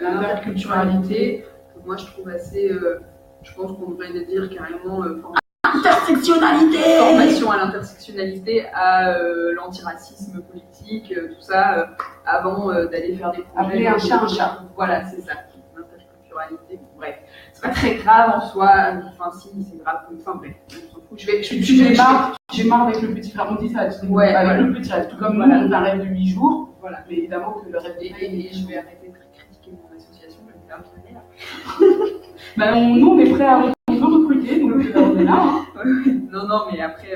l'interculturalité, moi je trouve assez, je pense qu'on devrait dire carrément intersectionnalité, formation à l'intersectionnalité, à l'antiracisme politique, tout ça, avant d'aller faire des projets. Appeler un chat un chat. Voilà, c'est ça. L'interculturalité, bref. C'est pas très grave en soi, enfin si, c'est grave, enfin bref, on s'en fout. J'ai marre avec le petit frère, on dit ça, ouais, avec le petit rêve, tout comme voilà. nous, on a un rêve de 8 jours, voilà, mais évidemment que le rêve de et je vais arrêter de critiquer mon association, je vais faire une bah, nous on est prêts à recruter, donc on est là. Hein. Non, mais après,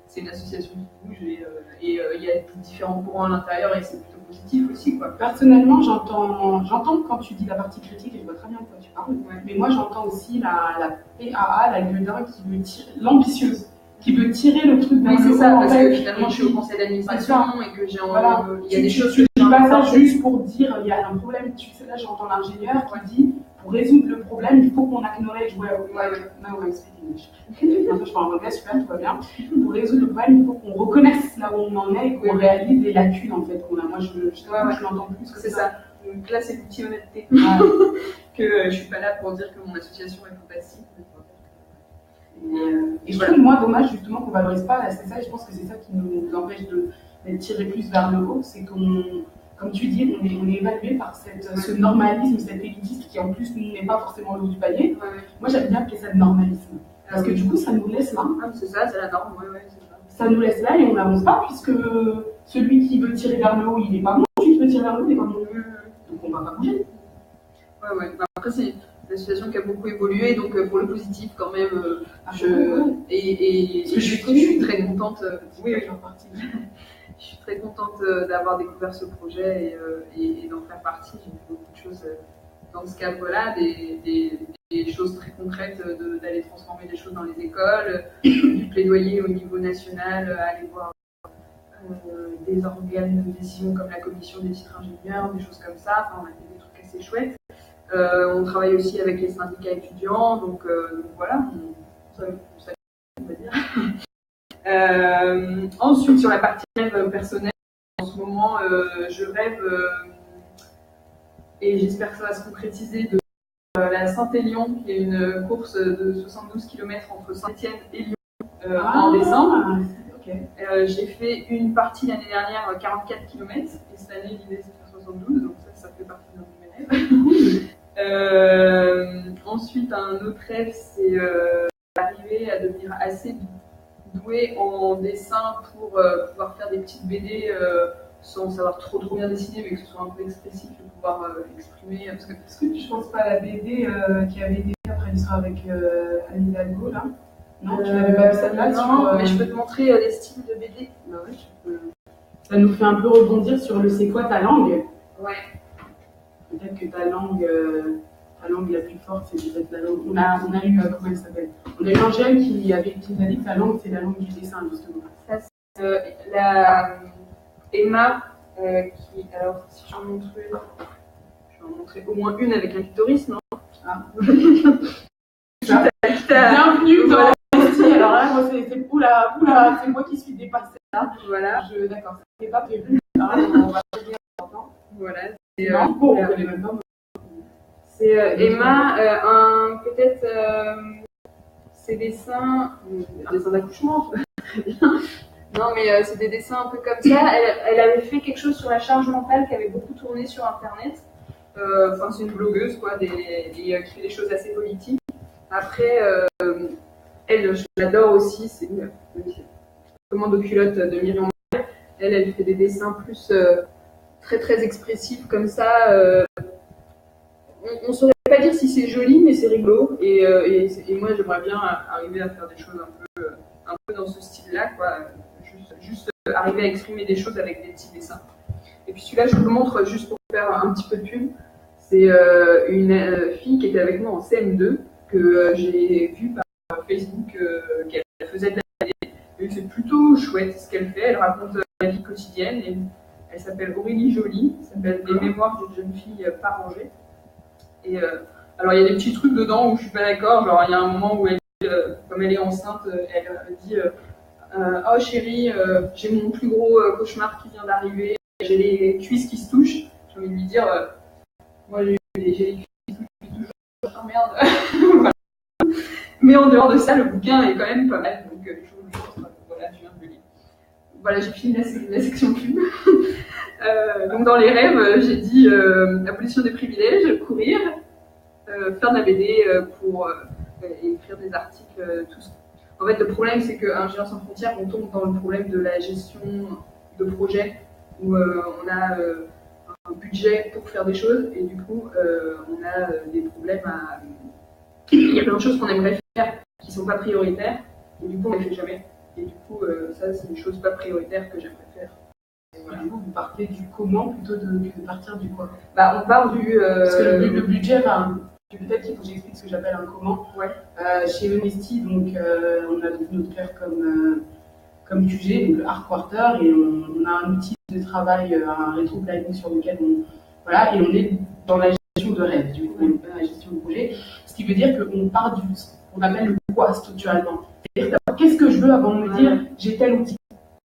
c'est une association qui bouge et il y a différents courants à l'intérieur et c'est plutôt positif aussi, quoi. Personnellement, j'entends quand tu dis la partie critique et je vois très bien de quoi tu parles, mais moi j'entends aussi la PAA, la gueudin qui veut tirer, l'ambitieuse, qui veut tirer le truc vers le haut. Oui, c'est ça, parce que finalement je suis au conseil d'administration et que j'ai voilà. Il y a des choses que je dis pas ça juste pour dire il y a un problème. Tu sais, là j'entends l'ingénieur qui dit pour résoudre le problème, il faut qu'on acknowledge now I'm speaking English. Je parle en anglais, super, tout va bien. Pour résoudre le problème, il faut qu'on reconnaisse là où on en est et qu'on réalise les lacunes en fait qu'on a. Moi je l'entends plus que c'est ça. Donc là c'est l'outil honnêteté que je suis pas là pour dire que mon association est fantastique. Et je trouve moi dommage justement qu'on valorise pas, c'est ça, et je pense que c'est ça qui nous empêche d'être tirés plus vers le haut, c'est qu'on, comme tu dis, on est évalué par ce normalisme, cet élitisme qui en plus n'est pas forcément le haut du panier. Moi j'aime bien appeler ça le normalisme, parce que du coup ça nous laisse là. C'est ça, c'est la norme, c'est ça. Ça nous laisse là et on n'avance pas puisque celui qui veut tirer vers le haut il n'est pas bon, celui qui veut tirer vers le haut il n'est pas bon. Donc on va pas bouger. Après c'est une situation qui a beaucoup évolué, donc pour le positif quand même, je suis très contente. Oui, en partie. Je suis très contente d'avoir découvert ce projet et d'en faire partie. J'ai fait beaucoup de choses dans ce cadre-là, des choses très concrètes, d'aller transformer des choses dans les écoles, du plaidoyer au niveau national, aller voir des organes de décision comme la commission des titres ingénieurs, des choses comme ça. Enfin, on a fait des trucs assez chouettes. On travaille aussi avec les syndicats étudiants, donc voilà, ça on va dire. Ensuite, sur la partie rêve personnelle, en ce moment, je rêve, et j'espère que ça va se concrétiser, de la Saint-Élion, qui est une course de 72 km entre Saint-Étienne et Lyon en décembre. J'ai fait une partie l'année dernière, 44 km, et cette année, l'idée c'est de faire 72, donc ça fait partie de mes rêves. Ensuite, un autre rêve, c'est d'arriver à devenir assez douée en dessin pour pouvoir faire des petites BD sans savoir trop bien dessiner, mais que ce soit un peu expressif et pouvoir exprimer. Parce que est-ce que tu ne penses pas à la BD qui avait été après l'histoire avec Anne Hidalgo là? Non, tu n'avais pas vu celle-là? Non, mais je peux te montrer les styles de BD. Bah ouais, tu peux. Ça nous fait un peu rebondir sur le c'est quoi ta langue? Ouais. Peut-être que ta langue la plus forte, c'est peut-être la langue. On a eu, comment elle s'appelle? On a eu un jeune qui a dit que ta langue, c'est la langue du dessin, justement. Ça, c'est la Emma, qui, alors, si j'en montre une, je vais en montrer au moins une avec un clitoris, non? Ah. Bienvenue dans la style. Alors là, moi, c'est oula, c'est moi qui suis dépassée là. Voilà. D'accord, ça n'était pas prévu. Alors là, on va revenir maintenant. Voilà. On ne connaît même pas. C'est Emma, peut-être ses dessins d'accouchement, très bien. Non, mais c'est des dessins un peu comme ça. Elle avait fait quelque chose sur la charge mentale qui avait beaucoup tourné sur Internet. Enfin, c'est une blogueuse, quoi, qui fait des choses assez politiques. Après, elle, je l'adore aussi, c'est une commande aux culottes de Myriam. Elle fait des dessins plus très très expressifs comme ça. On ne saurait pas dire si c'est joli, mais c'est rigolo. Et moi, j'aimerais bien arriver à faire des choses un peu dans ce style-là, quoi. Juste arriver à exprimer des choses avec des petits dessins. Et puis celui-là, je vous le montre juste pour faire un petit peu de pub. C'est une fille qui était avec moi en CM2, que j'ai vue par Facebook, qu'elle faisait de la BD. Et c'est plutôt chouette ce qu'elle fait. Elle raconte la vie quotidienne. Et elle s'appelle Aurélie Joly. Ça s'appelle Les mémoires d'une jeune fille pas rangée. Et alors il y a des petits trucs dedans où je suis pas d'accord. Genre il y a un moment où elle, comme elle est enceinte, elle dit oh chérie, j'ai mon plus gros cauchemar qui vient d'arriver. J'ai les cuisses qui se touchent. J'ai envie de lui dire moi j'ai j'ai écrit depuis toujours. Oh merde. Voilà. Mais en dehors de ça, le bouquin est quand même pas mal. Donc, voilà, je viens de le lire. Voilà, j'ai fini la section pub. Donc, dans les rêves, j'ai dit abolition des privilèges, courir, faire de la BD pour écrire des articles, tout ça. En fait, le problème, c'est qu'à Ingénieurs sans frontières, on tombe dans le problème de la gestion de projet, où on a un budget pour faire des choses, et du coup, on a des problèmes à... Il y a plein de choses qu'on aimerait faire qui ne sont pas prioritaires, et du coup, on ne les fait jamais. Et du coup, ça, c'est des choses pas prioritaires que j'aimerais faire. Voilà. Du coup, vous partez du comment plutôt que de partir du quoi? Bah, on part du... Parce que le budget, peut-être qu'il faut que j'explique ce que j'appelle un comment. Ouais. Chez Honesty, donc, on a donc notre cœur comme QG, donc le Hard Quarter, et on a un outil de travail, un rétro-planning sur lequel voilà, et on est dans la gestion de rêve, du coup, on est dans la gestion de projet. Ce qui veut dire qu'on part du qu'on appelle le quoi structurellement. C'est-à-dire, qu'est-ce que je veux avant de me dire j'ai tel outil?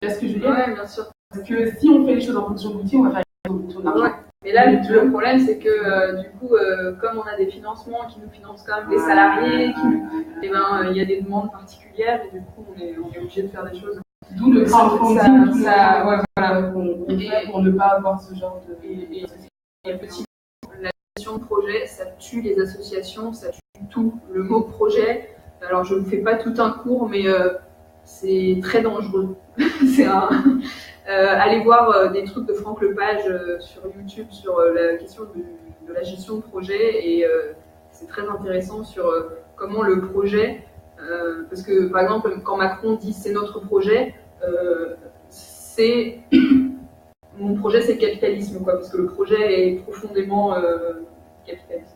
C'est ce que je veux dire? Ouais, bien sûr. Parce que si on fait les choses en fonction de l'outil, on va faire les choses en fonction de l'argent. Ouais. Mais là, le problème, c'est que du coup, comme on a des financements qui nous financent quand même des salariés, il y a des demandes particulières et du coup, on est obligé de faire des choses. D'où le crowdfunding, voilà. On fait pour ne pas avoir ce genre de... Et la gestion de projet, ça tue les associations, ça tue tout. Le mot projet, alors je ne vous fais pas tout un cours, mais c'est très dangereux. Allez voir des trucs de Franck Lepage sur YouTube sur la question de la gestion de projet et c'est très intéressant sur comment le projet, parce que par exemple quand Macron dit c'est notre projet, c'est mon projet c'est le capitalisme quoi, parce que le projet est profondément capitaliste.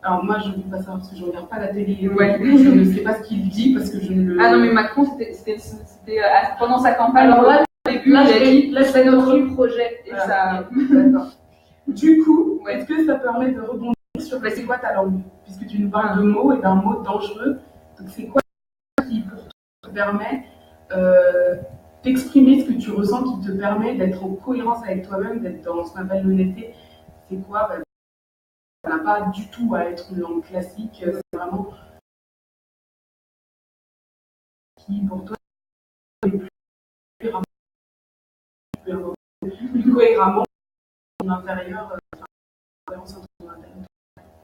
Alors moi je ne peux pas savoir parce que je ne regarde pas la télé, ouais. Je ne sais pas ce qu'il dit parce que je ne le... Ah non mais Macron c'était pendant sa campagne. Alors là, il a dit c'est notre projet. Et voilà. D'accord. Du coup, est-ce que ça permet de rebondir sur c'est quoi ta langue? Puisque tu nous parles de mots et d'un mot dangereux. Donc c'est quoi qui pour toi te permet d'exprimer ce que tu ressens, qui te permet d'être en cohérence avec toi-même, d'être dans ce qu'on appelle l'honnêteté? C'est quoi? Ça n'a pas du tout à être une langue classique, c'est vraiment qui pour toi est plus cohéremment ton intérieur, cohérence entre ton intérieur.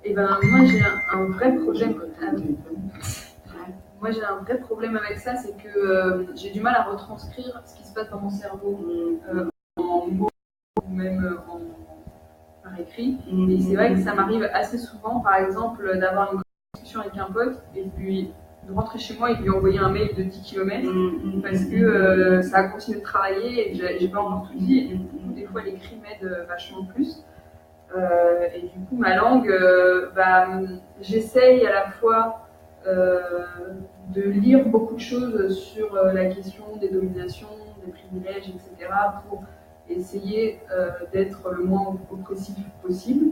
Et ben moi j'ai un vrai problème. Moi j'ai un vrai problème avec ça, c'est que j'ai du mal à retranscrire ce qui se passe dans mon cerveau en mots ou même par écrit. Et c'est vrai que ça m'arrive assez souvent, par exemple, d'avoir une discussion avec un pote et puis de rentrer chez moi et de lui envoyer un mail de 10 km parce que ça a continué de travailler et j'ai pas encore tout dit. Et du coup, des fois, l'écrit m'aide vachement plus. Et du coup, ma langue, j'essaye à la fois de lire beaucoup de choses sur la question des dominations, des privilèges, etc. pour essayer d'être le moins oppressif possible.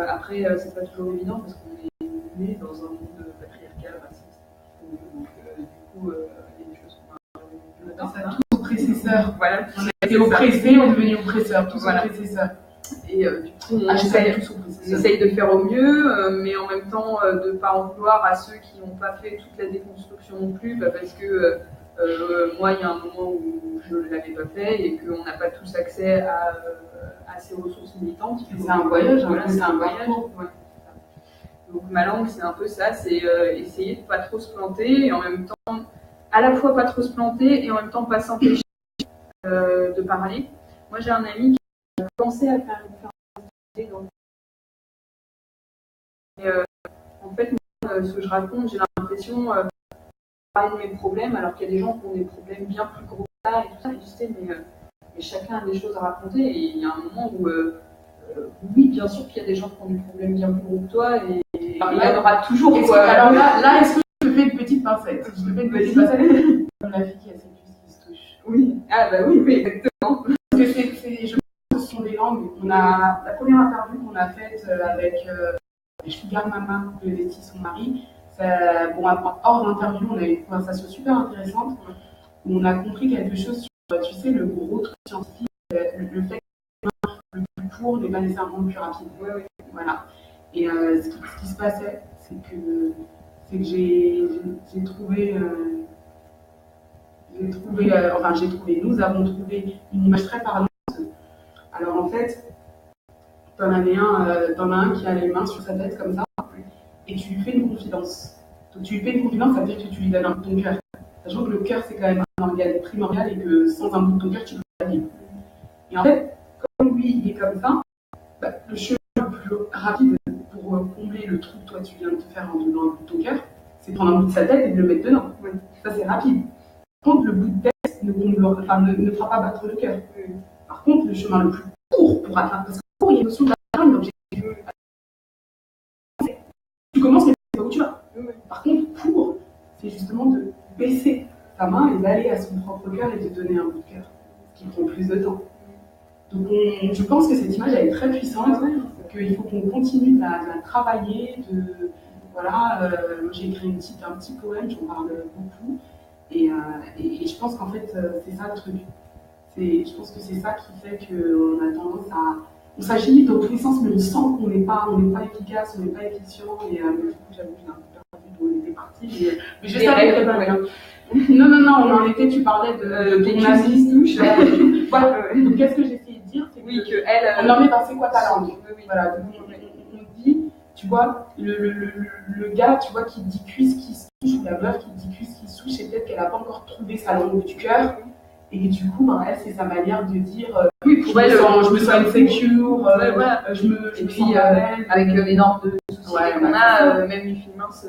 Après, c'est pas toujours évident parce qu'on est né dans un monde patriarcal, raciste. Donc, du coup, il y a des choses qu'on a tous oppresseurs. Voilà. On a été oppressés, on est devenu oppresseurs, tous oppresseurs. Et du coup, on essaye de faire au mieux, mais en même temps de ne pas en vouloir à ceux qui n'ont pas fait toute la déconstruction non plus, parce que moi, il y a un moment où je ne l'avais pas fait et qu'on n'a pas tous accès à ces ressources militantes. C'est un voyage, voilà, c'est un voyage. Ouais. Donc ma langue, c'est un peu ça, c'est essayer de ne pas trop se planter et en même temps, à la fois pas trop se planter et en même temps pas s'empêcher de parler. Moi, j'ai un ami qui a pensé à faire une conférence et en fait, moi, ce que je raconte, j'ai l'impression de parler de mes problèmes, alors qu'il y a des gens qui ont des problèmes bien plus gros que ça et tout ça, et tu sais, mais chacun a des choses à raconter et il y a un moment où oui, bien sûr qu'il y a des gens qui ont des problèmes bien plus gros que toi et il y en aura toujours. Alors là, est-ce que je te fais une petite pincette? Je te fais une petite pincette comme la fille qui a ses cuisses qui se touchent. Oui, ah bah oui, exactement. Parce que je pense que ce sont des langues. On a la première interview qu'on a faite avec Sugar Mama de Letty, son mari. Hors d'interview, on a eu une conversation super intéressante où on a compris quelque chose sur, tu sais, le gros truc scientifique, le fait que le plus court n'est pas nécessairement le plus rapide. Oui. Voilà. Et ce qui se passait, c'est que j'ai trouvé, nous avons trouvé une image très parlante. Alors en fait, t'en as un qui a les mains sur sa tête comme ça, et tu lui fais une confidence. Donc tu lui fais une confidence, ça veut dire que tu lui donnes un bout de ton cœur. Sachant que le cœur, c'est quand même un organe primordial et que sans un bout de ton cœur, tu ne peux pas vivre. Et en fait, comme lui, il est comme ça, bah, le chemin le plus rapide pour combler le trou que toi, tu viens de te faire en donnant un bout de ton cœur, c'est de prendre un bout de sa tête et de le mettre dedans. Ouais. Ça, c'est rapide. Par contre, le bout de tête ne fera pas battre le cœur. Par contre, le chemin le plus court pour atteindre, parce que il y a une notion d'atteindre l'objectif. Tu commences, mais tu sais pas où tu vas. Par contre, pour, c'est justement de baisser ta main et d'aller à son propre cœur et de donner un bout de cœur, ce qui prend plus de temps. Donc, je pense que cette image, elle est très puissante, qu'il faut qu'on continue de la travailler, voilà, moi j'ai écrit un petit poème, j'en parle beaucoup, et je pense qu'en fait, c'est ça le truc. Je pense que c'est ça qui fait qu'on a tendance à... On s'agit dans tous les sens, mais on sent qu'on n'est pas efficace, on n'est pas efficient, et du coup, j'avoue, j'ai un peu perdu d'où on était parti, mais je savais très bien. Non, on en était, tu parlais de ton nazisme. Voilà, donc qu'est-ce que j'ai essayé de dire, c'est on en est dans c'est quoi ta langue. Voilà, donc on dit, tu vois, le gars, tu vois, qui dit cuisse, qui se touche, ou la meuf qui dit cuisse, qui se touche, c'est peut-être qu'elle n'a pas encore trouvé sa langue du cœur. Et du coup, ben, elle, c'est sa manière de dire je me sens insecure, et puis avec les normes de société qu'on a, même une finance.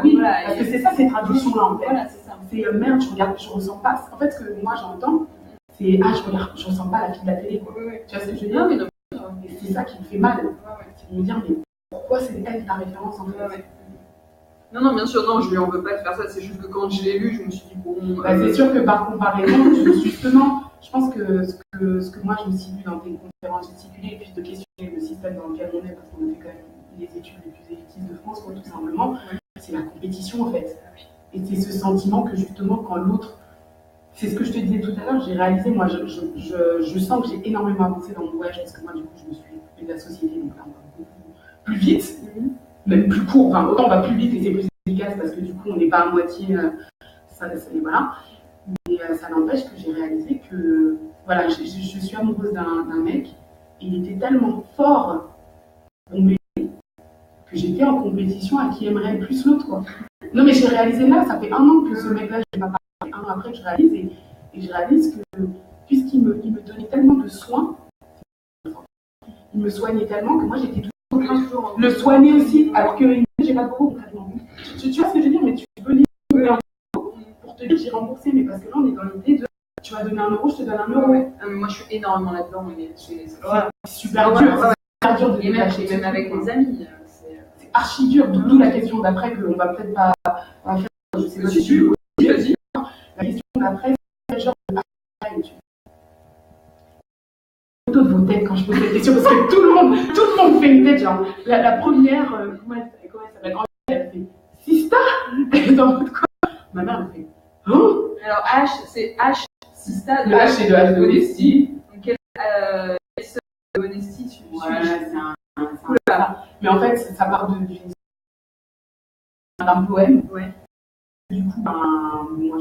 Oui, voilà, parce que c'est ça, ces traductions-là, en fait. Voilà, c'est ça. C'est merde, je ressens pas. En fait, ce que moi j'entends, c'est je ressens pas la fille de la télé, quoi. Tu vois ce que je veux dire? Et c'est ça qui me fait mal. C'est de me dire, mais pourquoi c'est elle ta référence, en fait? Non, bien sûr, non, je lui en veux pas de faire ça, c'est juste que quand je l'ai lu, je me suis dit, bon... c'est sûr que par comparaison, justement, je pense que ce que moi je me suis lu dans tes conférences gesticulées, et puis de questionner le système dans lequel on est, parce qu'on a fait quand même les études les plus élitistes de France, quoi, tout simplement, c'est la compétition, en fait. Et c'est ce sentiment que, justement, quand l'autre... C'est ce que je te disais tout à l'heure, j'ai réalisé, moi, je sens que j'ai énormément avancé dans mon voyage, parce que moi, du coup, je me suis occupée de la société, donc là, on va beaucoup plus vite. Même plus court, enfin autant on va plus vite et c'est plus efficace parce que du coup on n'est pas à moitié, voilà. Mais ça n'empêche que j'ai réalisé que voilà, je suis amoureuse d'un mec et il était tellement fort pour m'aider que j'étais en compétition à qui aimerait le plus l'autre, quoi. Non mais j'ai réalisé là, ça fait 1 an que ce mec-là, je n'ai pas parlé, 1 an après que je réalise et je réalise que puisqu'il me donnait tellement de soins, il me soignait tellement que moi j'étais le soigner aussi, alors que j'ai pas beaucoup de traitement. Tu vois ce que je veux dire, mais tu peux livrer pour te dire j'ai remboursé, mais parce que là on est dans l'idée de tu vas donner 1 euro, je te donne 1 euro. Moi je suis énormément là-dedans, c'est super dur, c'est dur de détacher, même avec les amis. C'est archi dur, d'où la question d'après qu'on va peut-être pas faire, je sais pas si tu veux. La question d'après, c'est quel genre de partage tu de vos têtes quand je pose cette question parce que tout le monde fait une tête genre la première comment elle s'appelle, elle fait Sista dans votre corps. Ma mère elle fait oh. Alors H c'est H Sista de H et de H de Honesty. Donc quelle de Honesty tu voilà, c'est un mais en fait ça part d'un poème. Du coup moi